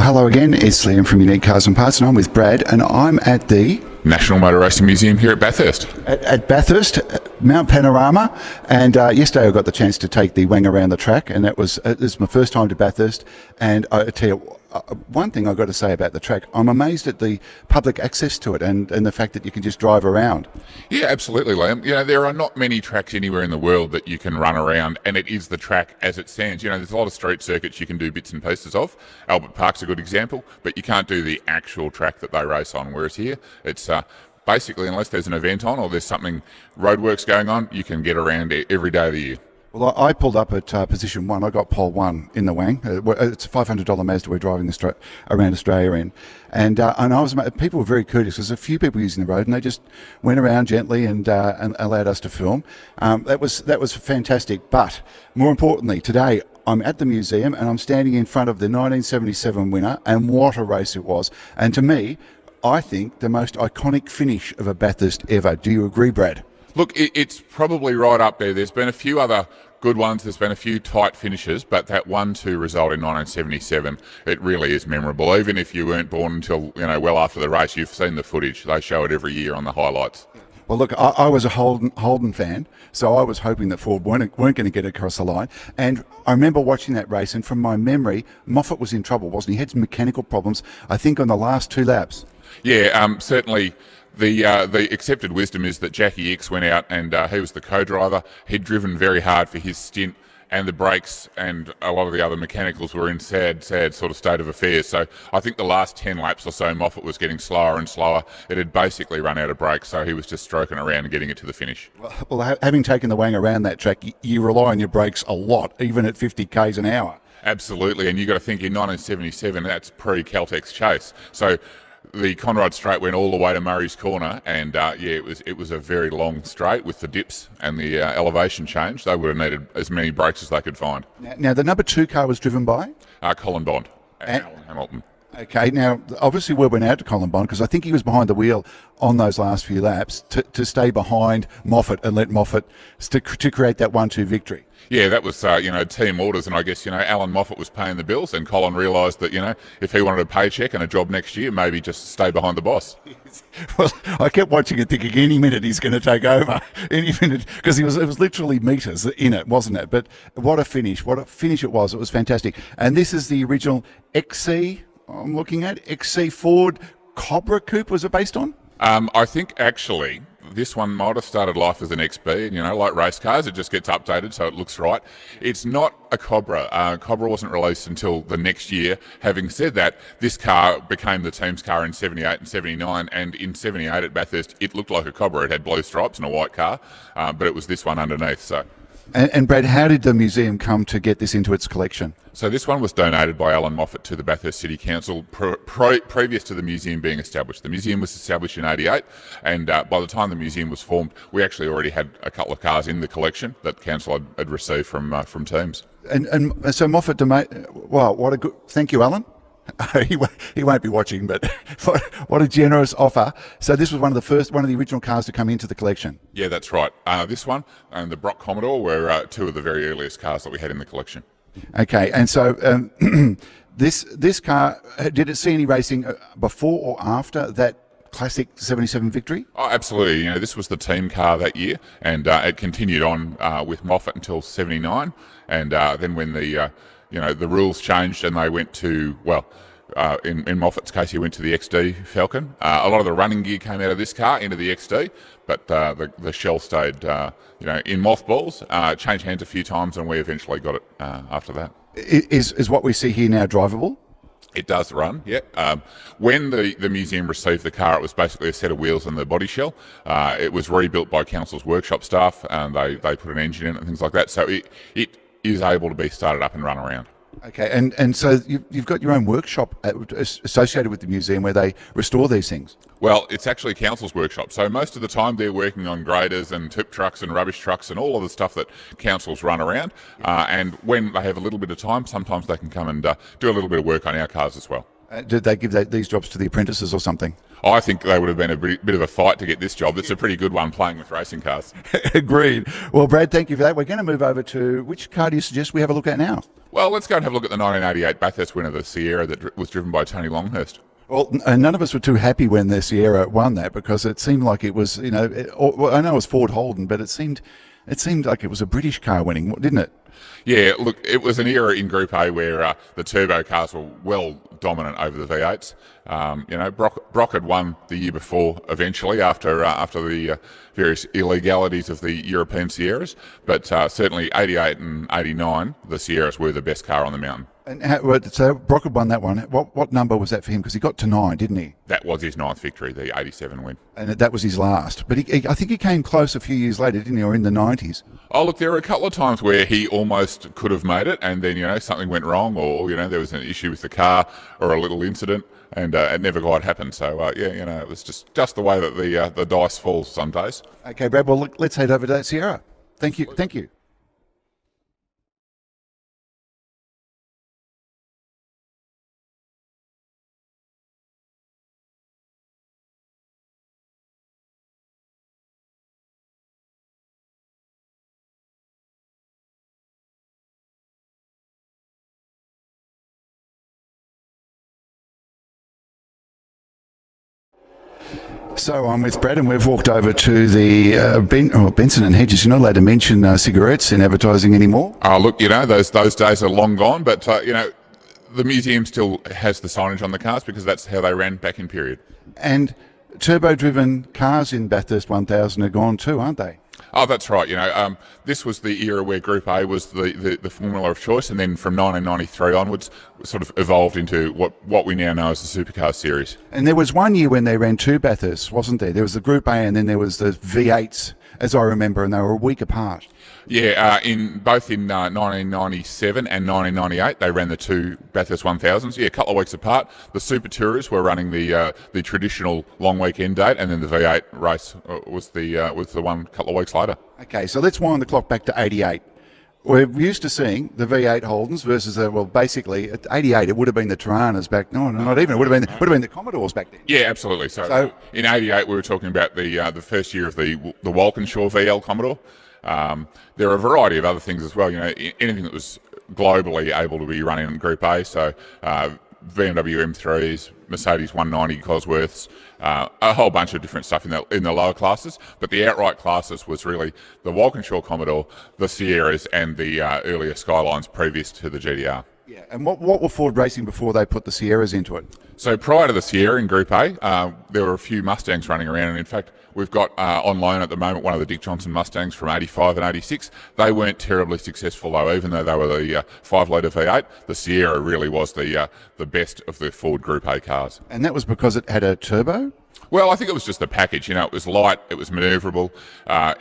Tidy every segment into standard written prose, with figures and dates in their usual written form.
Well, hello again, it's Liam from Unique Cars and Parts, and I'm with Brad, and I'm at the National Motor Racing Museum here at Bathurst. At Bathurst, Mount Panorama, and yesterday I got the chance to take the wang around the track, and it was my first time to Bathurst. And I tell you, one thing I've got to say about the track, I'm amazed at the public access to it and the fact that you can just drive around. Yeah, absolutely, Liam. You know, there are not many tracks anywhere in the world that you can run around, and it is the track as it stands. You know, there's a lot of street circuits you can do bits and pieces of. Albert Park's a good example, but you can't do the actual track that they race on, whereas here, it's basically, unless there's an event on or there's something, roadworks going on, you can get around every day of the year. Well, I pulled up at position 1. I got pole 1 in the wang. It's a $500 Mazda we're driving around Australia in, and people were very courteous. There's a few people using the road, and they just went around gently and allowed us to film. That was fantastic. But more importantly, today I'm at the museum and I'm standing in front of the 1977 winner, and what a race it was! And to me, I think the most iconic finish of a Bathurst ever. Do you agree, Brad? Look, it's probably right up there. There's been a few other good ones. There's been a few tight finishes, but that 1-2 result in 1977, it really is memorable. Even if you weren't born until, well after the race, you've seen the footage. They show it every year on the highlights. Well, look, I was a Holden fan, so I was hoping that Ford weren't going to get across the line. And I remember watching that race, and from my memory, Moffat was in trouble, wasn't he? He had some mechanical problems, I think, on the last 2 laps. Yeah, certainly. The accepted wisdom is that Jackie X went out and he was the co-driver. He'd driven very hard for his stint, and the brakes and a lot of the other mechanicals were in sad sort of state of affairs. So I think the last 10 laps or so, Moffat was getting slower and slower. It had basically run out of brakes, so he was just stroking around and getting it to the finish. Well, having taken the wang around that track, you rely on your brakes a lot, even at 50 k's an hour. Absolutely, and you've got to think in 1977, that's pre-Caltex Chase. So the Conrod Straight went all the way to Murray's Corner, and it was a very long straight with the dips and the elevation change. They would have needed as many brakes as they could find. Now the number 2 car was driven by? Colin Bond and Alan Hamilton. Okay, now obviously we went out to Colin Bond because I think he was behind the wheel on those last few laps to stay behind Moffat and let Moffat to create that 1-2 victory. Yeah, that was, team orders, and I guess, Alan Moffat was paying the bills, and Colin realised that, if he wanted a paycheck and a job next year, maybe just stay behind the boss. Well, I kept watching and thinking any minute he's going to take over, any minute, because it was literally metres in it, wasn't it? But what a finish it was. It was fantastic. And this is the original XC, I'm looking at, XC Ford Cobra Coupe, was it based on? I think actually this one might have started life as an XB, like race cars, it just gets updated so it looks right. It's not a Cobra. Cobra wasn't released until the next year. Having said that, this car became the team's car in 78 and 79, and in 78 at Bathurst, it looked like a Cobra. It had blue stripes and a white car, but it was this one underneath. So. And Brad, how did the museum come to get this into its collection? So this one was donated by Alan Moffat to the Bathurst City Council previous to the museum being established. The museum was established in 88, and by the time the museum was formed, we actually already had a couple of cars in the collection that council had received from teams. And so Moffat donated. Wow, what a good! Thank you, Alan. He won't be watching, but what a generous offer. So this was one of the original cars to come into the collection. Yeah, that's right. This one and the Brock Commodore were 2 of the very earliest cars that we had in the collection. Okay, and so this car, did it see any racing before or after that classic 77 victory? Oh, absolutely. This was the team car that year, and it continued on with Moffat until 79, and then when the rules changed and they went to, in Moffat's case, he went to the XD Falcon. A lot of the running gear came out of this car into the XD, but the shell stayed, in mothballs, changed hands a few times, and we eventually got it after that. Is what we see here now drivable? It does run, yeah. When the museum received the car, it was basically a set of wheels and the body shell. It was rebuilt by council's workshop staff, and they put an engine in it and things like that, so it is able to be started up and run around. Okay, and so you've got your own workshop associated with the museum where they restore these things? Well, it's actually council's workshop, so most of the time they're working on graders and tip trucks and rubbish trucks and all of the stuff that councils run around, and when they have a little bit of time, sometimes they can come and do a little bit of work on our cars as well. Did they give these jobs to the apprentices or something? I think they would have been a bit of a fight to get this job. It's a pretty good one, playing with racing cars. Agreed. Well, Brad, thank you for that. We're going to move over to, which car do you suggest we have a look at now? Well, let's go and have a look at the 1988 Bathurst winner, the Sierra, that was driven by Tony Longhurst. Well, and none of us were too happy when the Sierra won that because it seemed like it was, well, I know it was Ford Holden, but it seemed like it was a British car winning, didn't it? Yeah, look, it was an era in Group A where the turbo cars were well dominant over the V8s. Brock had won the year before eventually after the various illegalities of the European Sierras, but certainly 88 and 89, the Sierras were the best car on the mountain. And so Brock had won that one. What number was that for him? Because he got to 9, didn't he? That was his 9th victory, the 87 win. And that was his last. But I think he came close a few years later, didn't he, or in the 90s? Oh, look, there were a couple of times where he almost could have made it, and then, something went wrong, or, there was an issue with the car or a little incident, and it never quite happened. So, it was just the way that the dice falls some days. Okay, Brad, well, look, let's head over to that Sierra. Thank you. Thank you. So I'm with Brad, and we've walked over to the Benson and Hedges. You're not allowed to mention cigarettes in advertising anymore. Oh, look, those days are long gone, but the museum still has the signage on the cars because that's how they ran back in period. And turbo-driven cars in Bathurst 1000 are gone too, aren't they? Oh, that's right. This was the era where Group A was the formula of choice, and then from 1993 onwards, sort of evolved into what we now know as the Supercar Series. And there was one year when they ran 2 Bathursts, wasn't there? There was the Group A, and then there was the V8s, as I remember, and they were a week apart. Yeah, both in 1997 and 1998, they ran the 2 Bathurst 1000s. Yeah, a couple of weeks apart. The Super Tourers were running the traditional long weekend date, and then the V8 race was the one a couple of weeks later. Okay, so let's wind the clock back to 88. We're used to seeing the V8 Holdens versus basically at 88 it would have been the Tiranas back. No, not even. It would have been the Commodores back then. Yeah, absolutely. So in 88 we were talking about the first year of the Walkinshaw VL Commodore. There are a variety of other things as well. Anything that was globally able to be running in Group A. So BMW M3s, Mercedes 190 Cosworths, a whole bunch of different stuff in the lower classes. But the outright classes was really the Walkinshaw Commodore, the Sierras, and the earlier Skylines previous to the GDR. Yeah, and what were Ford racing before they put the Sierras into it? So prior to the Sierra in Group A, there were a few Mustangs running around, and in fact, we've got on loan at the moment one of the Dick Johnson Mustangs from 85 and 86. They weren't terribly successful though, even though they were the 5-litre V8. The Sierra really was the best of the Ford Group A cars. And that was because it had a turbo? Well, I think it was just the package. It was light, it was manoeuvrable,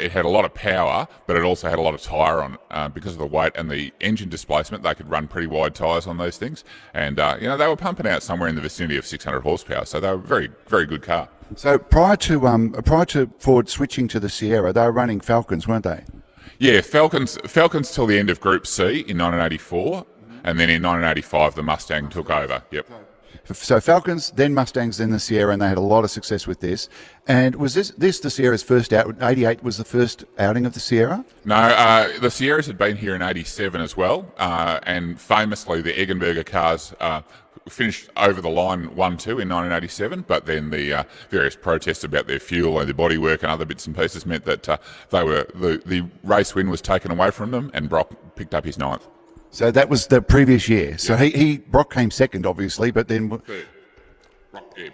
it had a lot of power, but it also had a lot of tyre on because of the weight and the engine displacement. They could run pretty wide tyres on those things, and they were pumping out somewhere in the vicinity of 600 horsepower. So they were a very, very good car. So prior to Ford switching to the Sierra, they were running Falcons, weren't they? Yeah, Falcons till the end of Group C in 1984, and then in 1985 the Mustang took over. Yep. So Falcons, then Mustangs, then the Sierra, and they had a lot of success with this. And was this the Sierra's first out? 88 was the first outing of the Sierra? No, the Sierras had been here in 87 as well, and famously the Eggenberger cars finished over the line 1-2 in 1987, but then the various protests about their fuel and their bodywork and other bits and pieces meant that the race win was taken away from them, and Brock picked up his 9th. So that was the previous year. So Brock came second, obviously, but then third.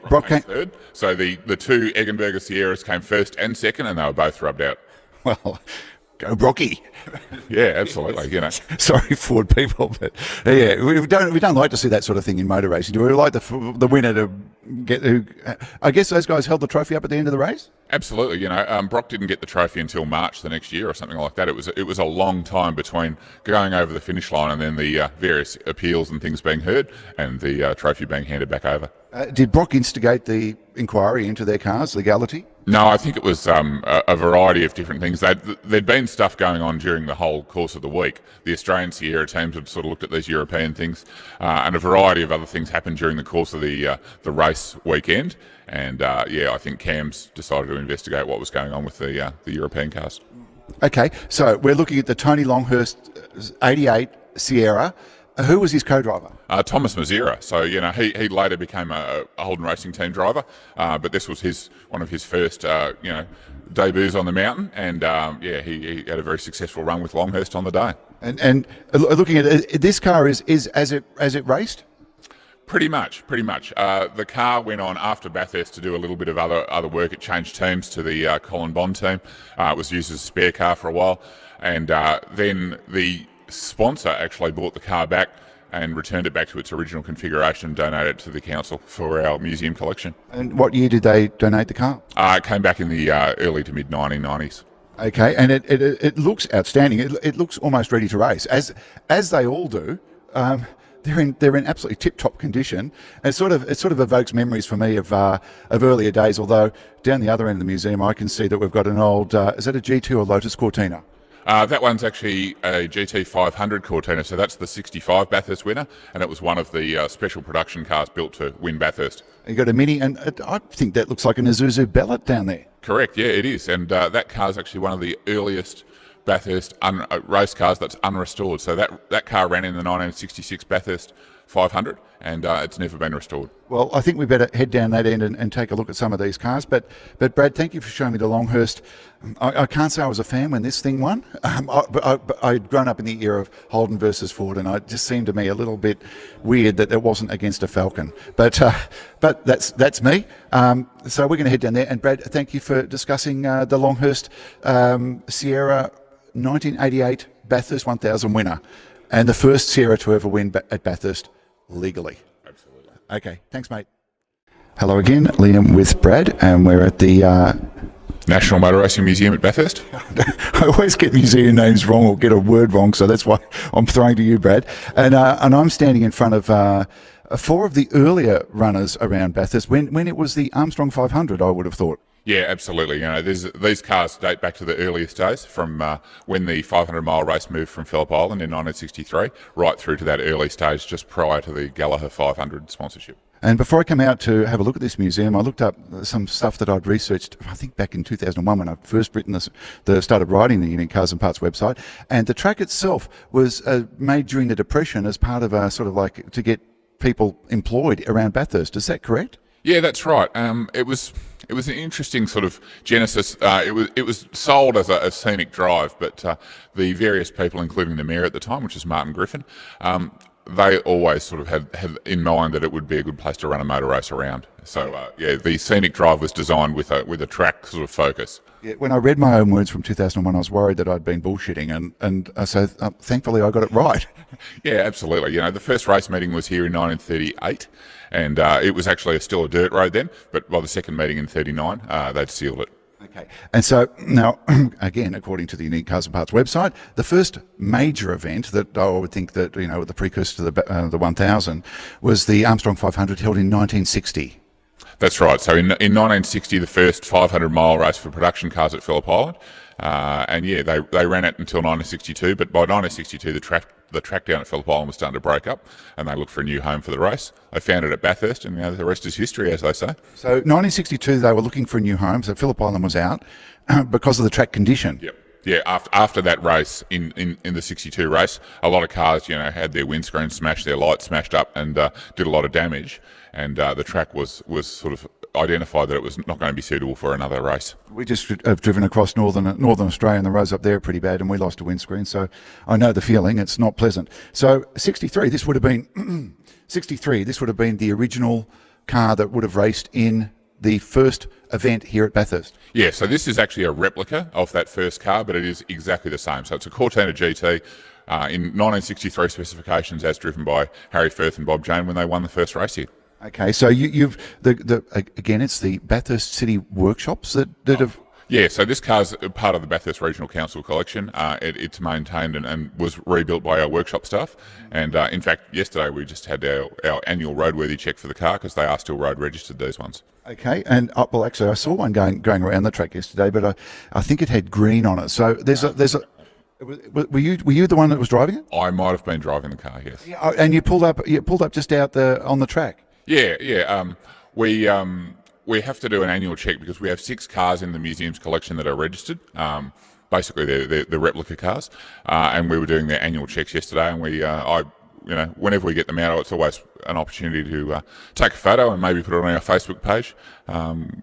Brock came third. So the 2 Eggenberger Sierras came first and second, and they were both rubbed out. Well, go Brocky. Yeah, absolutely. Sorry, Ford people, but yeah, we don't like to see that sort of thing in motor racing. Do we like the winner to get? I guess those guys held the trophy up at the end of the race. Absolutely. Brock didn't get the trophy until March the next year or something like that. It was a long time between going over the finish line and then the various appeals and things being heard and the trophy being handed back over. Did Brock instigate the inquiry into their cars' legality? No, I think it was a variety of different things. There'd been stuff going on during the whole course of the week. The Australian Sierra teams had sort of looked at these European things, and a variety of other things happened during the course of the race weekend. And I think Cam's decided to investigate what was going on with the European cars. Okay, so we're looking at the Tony Longhurst 88 Sierra. Who was his co-driver? Thomas Mazira. So, he later became a Holden Racing Team driver, but this was one of his first, debuts on the mountain, and he had a very successful run with Longhurst on the day. And looking at it, this car is as it raced. Pretty much. The car went on after Bathurst to do a little bit of other work. It changed teams to the Colin Bond team. It was used as a spare car for a while, and then the sponsor actually bought the car back and returned it back to its original configuration and donated it to the council for our museum collection. And what year did they donate the car? It came back in the early to mid 1990s. Okay, and it looks outstanding. It looks almost ready to race, as they all do. They're in absolutely tip-top condition. And it sort of evokes memories for me of earlier days. Although down the other end of the museum, I can see that we've got an old is that a G2 or Lotus Cortina? That one's actually a GT 500 Cortina, so that's the 65 Bathurst winner, and it was one of the special production cars built to win Bathurst. You got a Mini, and I think that looks like an Isuzu Bellet down there. Correct, yeah, it is, and that car is actually one of the earliest Bathurst race cars that's unrestored. So that car ran in the 1966 Bathurst 500, and it's never been restored. Well, I think we better head down that end and take a look at some of these cars. But Brad, thank you for showing me the Longhurst. I can't say I was a fan when this thing won, but I'd grown up in the era of Holden versus Ford, and it just seemed to me a little bit weird that it wasn't against a Falcon. But that's me. So we're going to head down there. And Brad, thank you for discussing the Longhurst Sierra 1988 Bathurst 1000 winner, and the first Sierra to ever win at Bathurst legally. Absolutely. Okay, thanks, mate. Hello again, Liam with Brad, and we're at the National Motor Racing Museum at Bathurst. I always get museum names wrong or get a word wrong, so that's why I'm throwing to you, Brad. And I'm standing in front of four of the earlier runners around Bathurst when it was the Armstrong 500, I would have thought. Yeah, absolutely. These cars date back to the earliest days, from when the 500-mile race moved from Phillip Island in 1963, right through to that early stage just prior to the Gallagher 500 sponsorship. And before I came out to have a look at this museum, I looked up some stuff that I'd researched, I think back in 2001 when I first started writing the Unique Cars and Parts website. And the track itself was made during the Depression as part of a sort of like to get people employed around Bathurst. Is that correct? Yeah, that's right. It was an interesting sort of genesis. It was sold as a scenic drive, but the various people, including the mayor at the time, which was Martin Griffin, they always sort of had in mind that it would be a good place to run a motor race around. So the scenic drive was designed with a track sort of focus. Yeah, when I read my own words from 2001, I was worried that I'd been bullshitting, and so thankfully I got it right. Yeah, absolutely. The first race meeting was here in 1938, and it was actually still a dirt road then, but by the second meeting in 39, they'd sealed it. Okay, and so now, again, according to the Unique Cars and Parts website, the first major event that I would think that, the precursor to the 1000 was the Armstrong 500 held in 1960. That's right. So in 1960, the first 500-mile race for production cars at Phillip Island, they ran it until 1962. But by 1962, the track down at Phillip Island was starting to break up, and they looked for a new home for the race. They found it at Bathurst, and the rest is history, as they say. So 1962, they were looking for a new home. So Phillip Island was out because of the track condition. Yep. Yeah, after that race, in the 62 race, a lot of cars, had their windscreen smashed, their lights smashed up, and did a lot of damage. And the track was sort of identified that it was not going to be suitable for another race. We just have driven across northern Australia, and the roads up there are pretty bad, and we lost a windscreen, so I know the feeling. It's not pleasant. So 63, this would have been 63. This would have been the original car that would have raced in the first event here at Bathurst. Yeah, so this is actually a replica of that first car, but it is exactly the same. So it's a Cortina GT in 1963 specifications, as driven by Harry Firth and Bob Jane when they won the first race here. Okay, so you've again, it's the Bathurst City workshops that have. Yeah, so this car's part of the Bathurst Regional Council collection. It's maintained and was rebuilt by our workshop staff. And in fact, yesterday we just had our annual roadworthy check for the car because they are still road registered, these ones. Okay, and well, actually, I saw one going around the track yesterday, but I think it had green on it. So there's a. Were you the one that was driving it? I might have been driving the car, yes. Yeah, and you pulled up just out on the track. Yeah. We have to do an annual check because we have 6 cars in the museum's collection that are registered. Basically, they're replica cars, and we were doing their annual checks yesterday, and whenever we get them out, it's always an opportunity to take a photo and maybe put it on our Facebook page,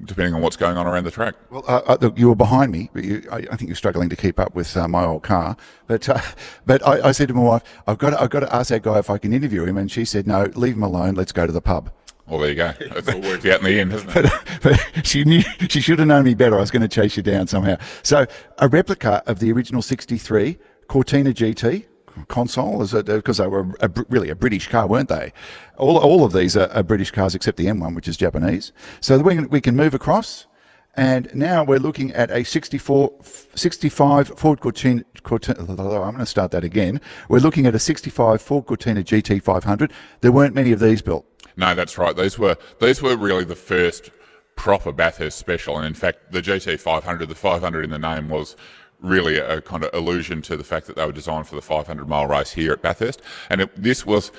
depending on what's going on around the track. Well, look, you were behind me, but I think you're struggling to keep up with my old car. But I said to my wife, I've got to ask that guy if I can interview him, and she said, no, leave him alone. Let's go to the pub. Well, there you go. It's all worked out in the end, hasn't it? But she should have known me better. I was going to chase you down somehow. So a replica of the original 63 Cortina GT console, because they were really a British car, weren't they? All of these are British cars except the M1, which is Japanese. So we can move across, and now we're looking at a 65 Ford Cortina. I'm going to start that again. We're looking at a 65 Ford Cortina GT 500. There weren't many of these built. No, that's right. These were really the first proper Bathurst special, and in fact, the GT 500, the 500 in the name, was really a kind of allusion to the fact that they were designed for the 500-mile race here at Bathurst, and this was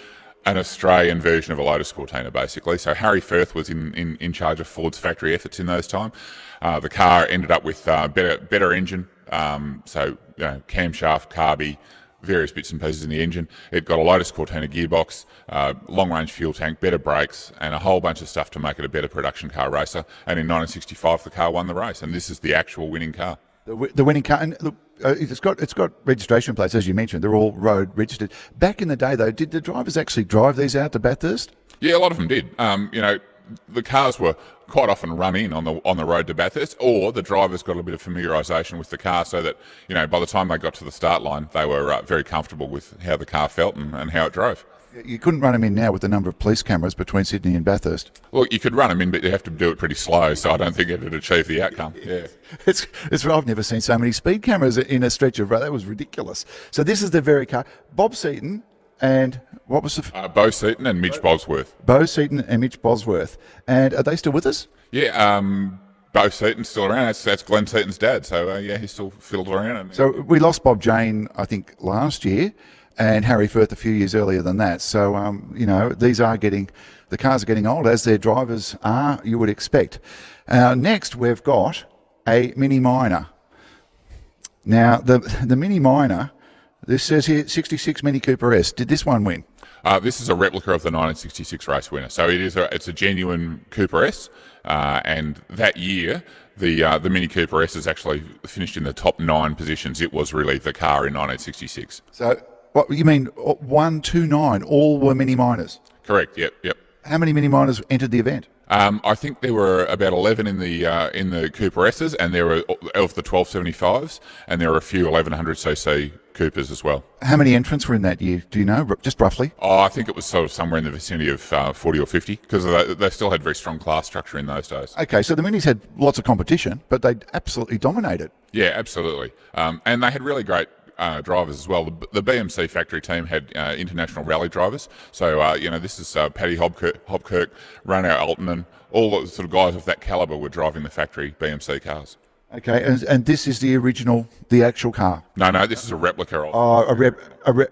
an Australian version of a Lotus Cortina, basically. So Harry Firth was in charge of Ford's factory efforts in those times. The car ended up with better engine, so camshaft, carby, various bits and pieces in the engine. It got a Lotus Cortina gearbox, long-range fuel tank, better brakes, and a whole bunch of stuff to make it a better production car racer. And in 1965, the car won the race, and this is the actual winning car. The winning car, and look, it's got registration plates, as you mentioned. They're all road registered. Back in the day, though, did the drivers actually drive these out to Bathurst? Yeah, a lot of them did. The cars were quite often run in on the road to Bathurst, or the drivers got a bit of familiarisation with the car, so that by the time they got to the start line, they were very comfortable with how the car felt and how it drove. You couldn't run them in now with the number of police cameras between Sydney and Bathurst. Well, you could run them in, but you have to do it pretty slow, so I don't think it would achieve the outcome. Yeah, it's I've never seen so many speed cameras in a stretch of road. That was ridiculous. So this is the very car. Bob Seaton and what was the... Bo Seaton and Mitch Bosworth. Bo Seaton and Mitch Bosworth. And are they still with us? Yeah, Bo Seaton's still around. That's Glenn Seaton's dad. So, he's still fiddled around. So we lost Bob Jane, I think, last year, and Harry Firth a few years earlier than that. So, the cars are getting old, as their drivers are, you would expect. Next, we've got a Mini Minor. Now, the Mini Minor, this says here 66 Mini Cooper S. Did this one win? This is a replica of the 1966 race winner. So it's a genuine Cooper S, and that year the Mini Cooper S has actually finished in the top 9 positions. It was really the car in 1966. So what you mean 1, 2, 9? All were Mini Minors? Correct. Yep. How many Mini Minors entered the event? I think there were about 11 in the Cooper S's, and there were of the 1275s, and there were a few 1100cc Coopers as well. How many entrants were in that year? Do you know, just roughly? Oh, I think it was sort of somewhere in the vicinity of 40 or 50, because they still had very strong class structure in those days. Okay, so the Minis had lots of competition, but they absolutely dominated. Yeah, absolutely. And they had really great drivers as well. The BMC factory team had international rally drivers. So, this is Paddy Hobkirk, Rano Altonen, all the sort of guys of that calibre were driving the factory BMC cars. Okay, and this is the original, the actual car? No, this is a replica of. Oh, a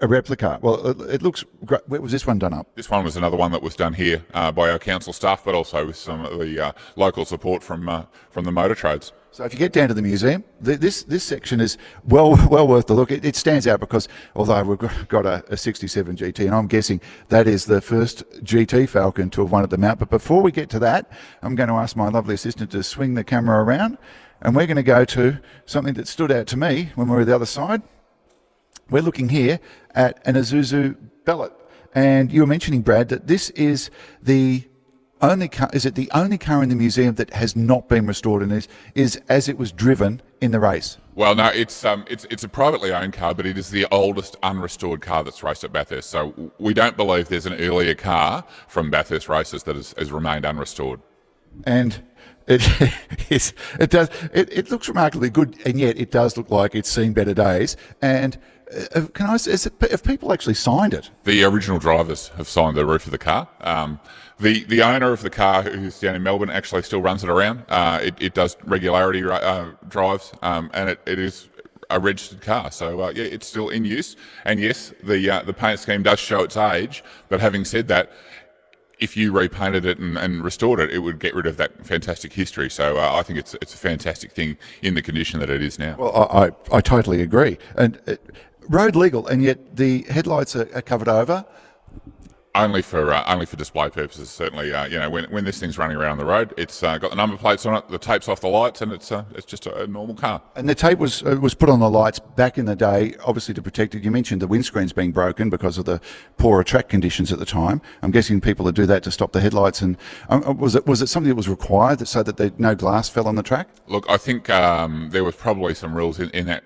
replica. Well, it looks great. Where was this one done up? This one was another one that was done here by our council staff, but also with some of the local support from the motor trades. So if you get down to the museum, this section is well worth the look. It stands out because although we've got a 67 GT, and I'm guessing that is the first GT Falcon to have won at the Mount. But before we get to that, I'm going to ask my lovely assistant to swing the camera around, and we're going to go to something that stood out to me when we were the other side. We're looking here at an Isuzu Bellet, and you were mentioning, Brad, that this is the only car. Is it the only car in the museum that has not been restored and is as it was driven in the race? Well, no, it's a privately owned car, but it is the oldest unrestored car that's raced at Bathurst. So we don't believe there's an earlier car from Bathurst races that has remained unrestored. And it looks remarkably good, and yet it does look like it's seen better days. And have people actually signed it? The original drivers have signed the roof of the car. The owner of the car, who's down in Melbourne, actually still runs it around. It does regularity drives, and it is a registered car. So it's still in use. And yes, the paint scheme does show its age. But having said that, if you repainted it and restored it, it would get rid of that fantastic history. So I think it's a fantastic thing in the condition that it is now. Well, I totally agree. And road legal, and yet the headlights are covered over. only for display purposes. Certainly, when this thing's running around the road, it's got the number plates on it, the tape's off the lights, and it's just a normal car. And the tape was put on the lights back in the day, obviously to protect it. You mentioned the windscreens being broken because of the poorer track conditions at the time. I'm guessing people would do that to stop the headlights. And was it something that was required so that no glass fell on the track? Look, I think there was probably some rules in that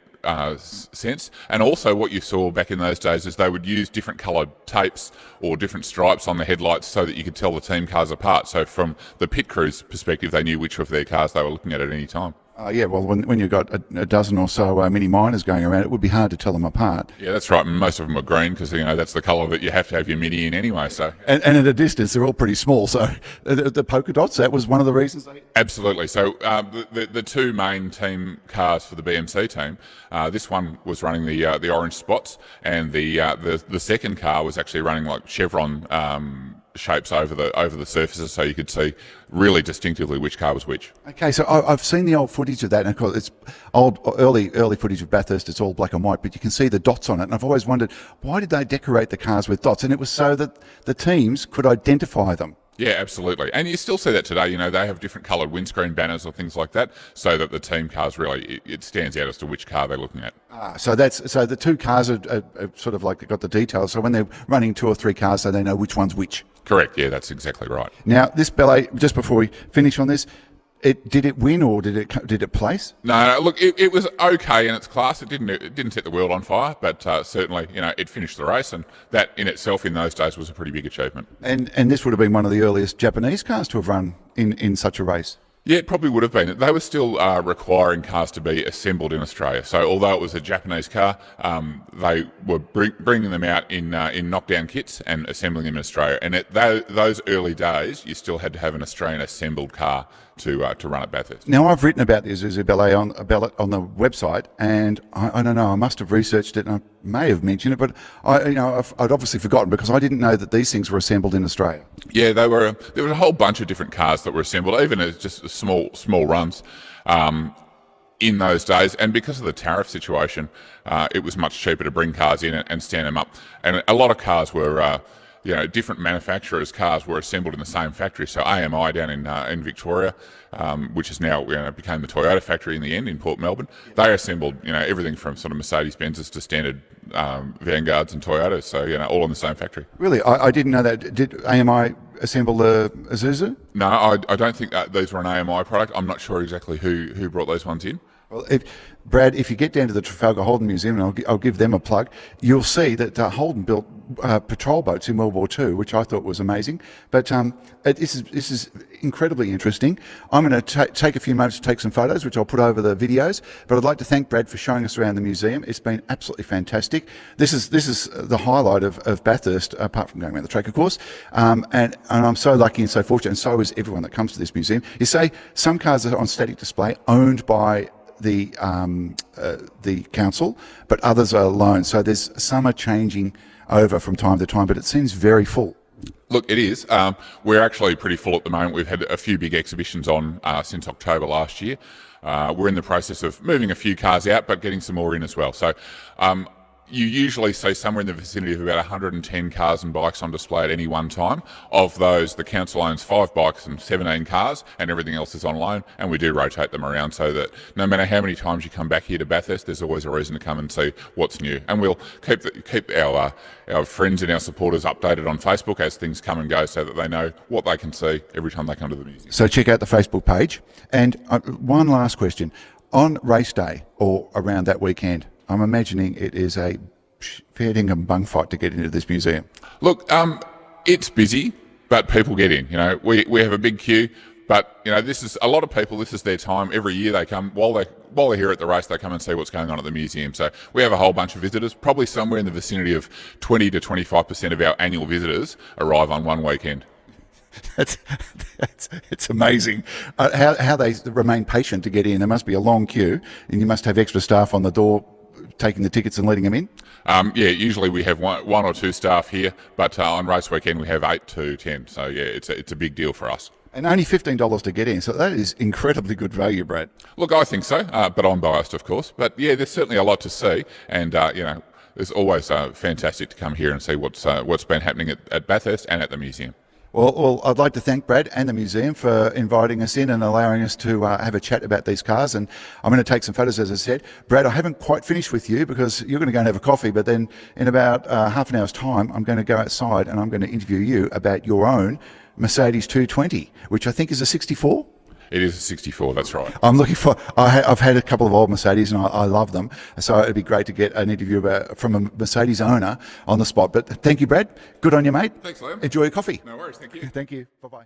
sense, and also what you saw back in those days is they would use different coloured tapes or different stripes on the headlights so that you could tell the team cars apart. So from the pit crew's perspective, they knew which of their cars they were looking at any time. Yeah, well, when you've got a dozen or so mini minors going around, it would be hard to tell them apart. Yeah, that's right. And most of them are green because that's the colour that you have to have your mini in anyway. So and at a distance, they're all pretty small. So the polka dots, that was one of the reasons. Absolutely. So the two main team cars for the BMC team, this one was running the orange spots, and the second car was actually running like chevron shapes over the surfaces, so you could see really distinctively which car was which. Okay, so I've seen the old footage of that, and of course it's early footage of Bathurst. It's all black and white, but you can see the dots on it. And I've always wondered, why did they decorate the cars with dots? And it was so that the teams could identify them. Yeah, absolutely. And you still see that today. They have different coloured windscreen banners or things like that, so that the team cars really, it stands out as to which car they're looking at. So the two cars are sort of like they've got the details. So when they're running two or three cars, so they know which one's which. Correct. Yeah, that's exactly right. Now, this ballet, just before we finish on this, did it win or did it place? No, look, it was okay in its class. It didn't set the world on fire, but certainly, it finished the race, and that in itself in those days was a pretty big achievement. And this would have been one of the earliest Japanese cars to have run in such a race. Yeah, it probably would have been. They were still requiring cars to be assembled in Australia. So although it was a Japanese car, they were bringing them out in knockdown kits and assembling them in Australia. And at those early days, you still had to have an Australian assembled car to run at Bathurst. Now, I've written about the Isuzu Ballet on the website, and I don't know, I must have researched it, and I may have mentioned it, but I'd obviously forgotten because I didn't know that these things were assembled in Australia. Yeah, there was a whole bunch of different cars that were assembled, even as just small runs in those days. And because of the tariff situation, it was much cheaper to bring cars in and stand them up. And a lot of cars were different manufacturers' cars were assembled in the same factory. So AMI down in Victoria, which is now became the Toyota factory in the end in Port Melbourne, they assembled everything from sort of Mercedes-Benzes to standard Vanguards and Toyotas. So all in the same factory. Really, I didn't know that. Did AMI assemble the Isuzu? No, I don't think these were an AMI product. I'm not sure exactly who brought those ones in. Well, Brad, if you get down to the Trafalgar Holden Museum, and I'll give them a plug, you'll see that Holden built patrol boats in World War II, which I thought was amazing. But this is incredibly interesting. I'm going to take a few moments to take some photos, which I'll put over the videos. But I'd like to thank Brad for showing us around the museum. It's been absolutely fantastic. This is the highlight of Bathurst, apart from going around the track, of course. And I'm so lucky and so fortunate, and so is everyone that comes to this museum. You say some cars are on static display, owned by the council, but others are loaned. So some are changing over from time to time, but it seems very full. Look, it is. We're actually pretty full at the moment. We've had a few big exhibitions on since October last year. We're in the process of moving a few cars out, but getting some more in as well. So you usually see somewhere in the vicinity of about 110 cars and bikes on display at any one time. Of those, the council owns 5 bikes and 17 cars, and everything else is on loan, and we do rotate them around so that no matter how many times you come back here to Bathurst, there's always a reason to come and see what's new. And we'll keep our friends and our supporters updated on Facebook as things come and go so that they know what they can see every time they come to the museum. So check out the Facebook page. And one last question. On race day or around that weekend, I'm imagining it is a fair dinkum bung fight to get into this museum. Look, it's busy, but people get in. We have a big queue, but this is a lot of people. This is their time. Every year they come while they're here at the race. They come and see what's going on at the museum. So we have a whole bunch of visitors. Probably somewhere in the vicinity of 20 to 25% of our annual visitors arrive on one weekend. It's amazing how they remain patient to get in. There must be a long queue, and you must have extra staff on the door taking the tickets and letting them in? Yeah, usually we have one or two staff here, but on race weekend we have 8 to 10. So yeah, it's a big deal for us. And only $15 to get in, so that is incredibly good value, Brad. Look, I think so, but I'm biased, of course. But yeah, there's certainly a lot to see, and it's always fantastic to come here and see what's been happening at Bathurst and at the museum. Well, I'd like to thank Brad and the museum for inviting us in and allowing us to have a chat about these cars. And I'm going to take some photos, as I said. Brad, I haven't quite finished with you because you're going to go and have a coffee, but then in about half an hour's time, I'm going to go outside and I'm going to interview you about your own Mercedes 220, which I think is a 64. It is a 64, that's right. I'm looking for. I've had a couple of old Mercedes and I love them. So it'd be great to get an interview from a Mercedes owner on the spot. But thank you, Brad. Good on you, mate. Thanks, Liam. Enjoy your coffee. No worries, thank you. Thank you. Bye bye.